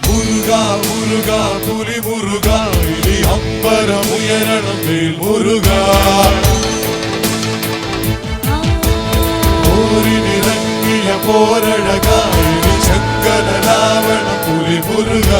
മുരുക പുലി മുരുക ഇനി അമ്പരമുയരണം മേൽ മുരുക പോരിനിറങ്ങിയ പോരഴക ഇനി ശങ്കര രാവണ പുലി മുരുക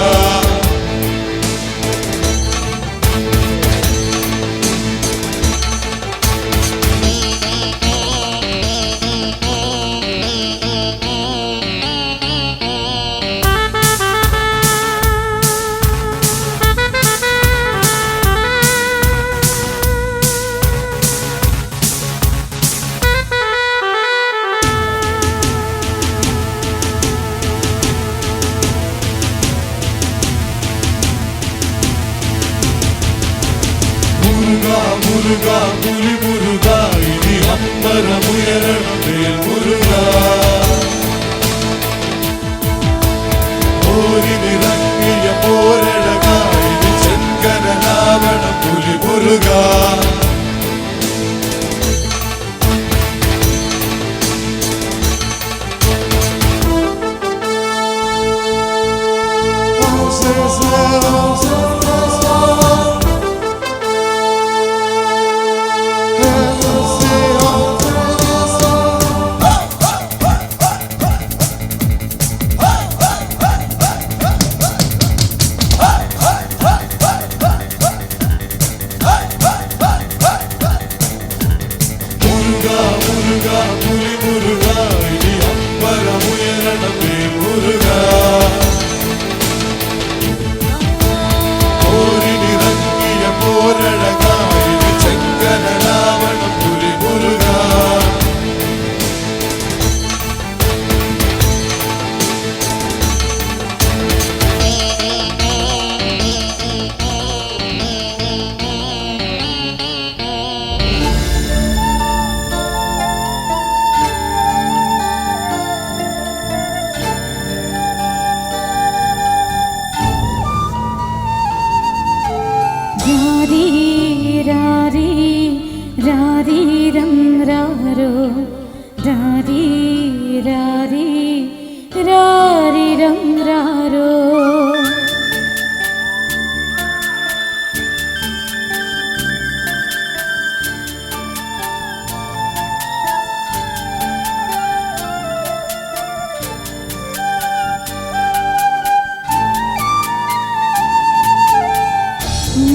മുരുക പുലി മുരുക ഇനി അമ്പരമുയരണം മേൽ മുരുക പോരിനിറങ്ങിയ പോരഴക ഇനി ശങ്കര രാവണ പുലി മുരുക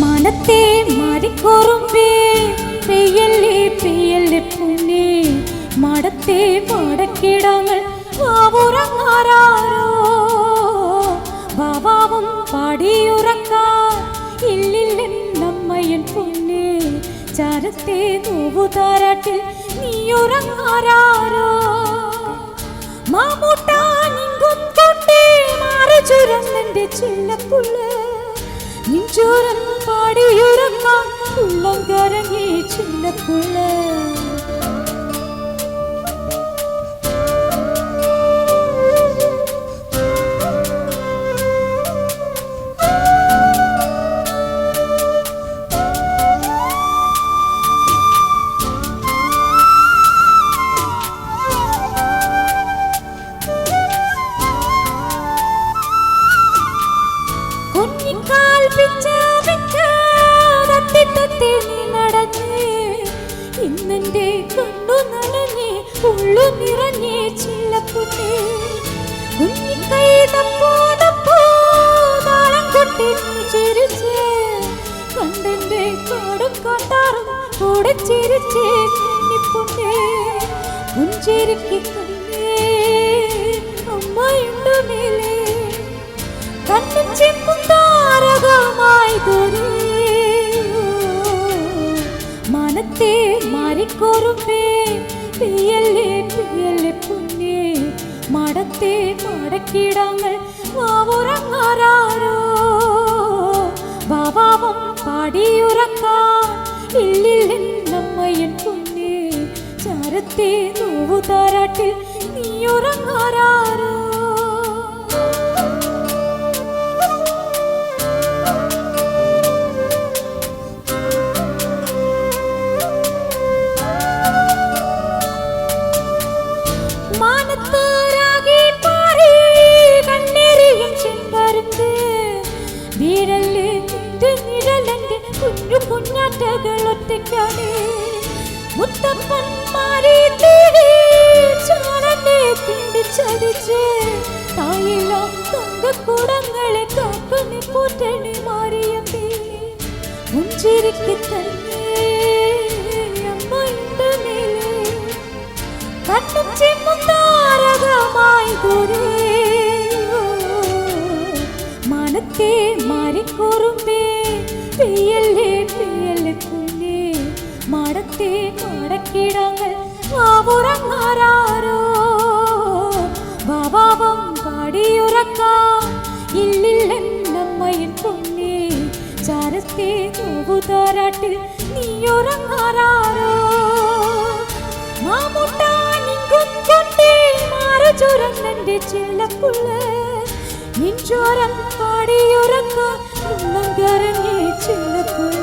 മനത്തെ മാറിക്കോറുമ്പേ പെയ്യല്ലേ പെയ്യല്ലേ പൊന്നേ മടത്തെ മടക്കിടങ്ങൾ വാവുറങ്ങാരോ ബാവാവും പാടിയുറക്കാൻ ഇല്ലില്ലെന്നമ്മയൻ പൊന്നേ ചരത്തെ നോവു താരാട്ടിൽ നീയുറങ്ങാരോ മാമൂട്ടാനിങ്കും കൊണ്ടേ മാറി ചുരന്നെന്റെ ചില്ലപ്പുള്ള നിഞ്ചോരൻ പാടിയുറങ്ങാൻ ഉള്ളം കരങ്ങി ചില്ലപ്പുള്ള ഇന്നെന്റെ കണ്ണു നനഞ്ഞേ ഉള്ളു നിറഞ്ഞേ ചില്ലപ്പുന്നേ കുഞ്ഞിക്കൈ തപ്പോ താളം കൊട്ടി ചിരിച്ചേ കണ്ടെന്റെ കാടും കാട്ടാറും കൂടെ ചിരിച്ചേ കുഞ്ഞിപ്പുന്നേ പുഞ്ചിരിക്ക് കണ്ണേ അമ്മയുണ്ടു മേലേ കണ്ണു ചെമ്പും താരകമായി ദൂരേ മനത്തെ മാറിക്കോറുമ്പേ പെയ്യല്ലേ പെയ്യല്ലേ പൊന്നേ മടത്തെ മടക്കിടങ്ങൾ വാവുറങ്ങാരോ ബാവാവും പാടിയുറക്കാൻ ഇല്ലില്ലെന്നമ്മയൻ പൊന്നേ ചരത്തെ നോവു താരാട്ടിൽ നീയുറങ്ങാരോ കൂടങ്ങളെ കാക്കണി പോറ്റണി മാറിയമ്മേ മുഞ്ചിരിക്ക് തന്നെ അമ്മയുടെ മേലെ കണ്ണും ചെമ്മും താരകമായി ദൂരെ മനത്തെ മാറിക്കോറുമ്പേ പെയ്യല്ലേ പെയ്യല്ലേ കുഞ്ഞേ മാടത്തെ മാടക്കിടങ്ങൾ വാവുറങ്ങാരോ വാവാവം പാടിയുറക്കാം ഇല്ലില്ലെന്നമ്മയിൻ പൊന്നേ ചാരത്തെ നോവുതാരാട്ടിൽ നീയുറങ്ങാരോ മാമുട്ടാനിങ്കും കൊണ്ടേ മാറു ചുരങ്ങന്റെ ചെല്ലപ്പുള്ള നിൻചോരം പാടിയുറക്കാൻ ഉള്ളം കരഞ്ഞേ ചെല്ലപ്പുള്ള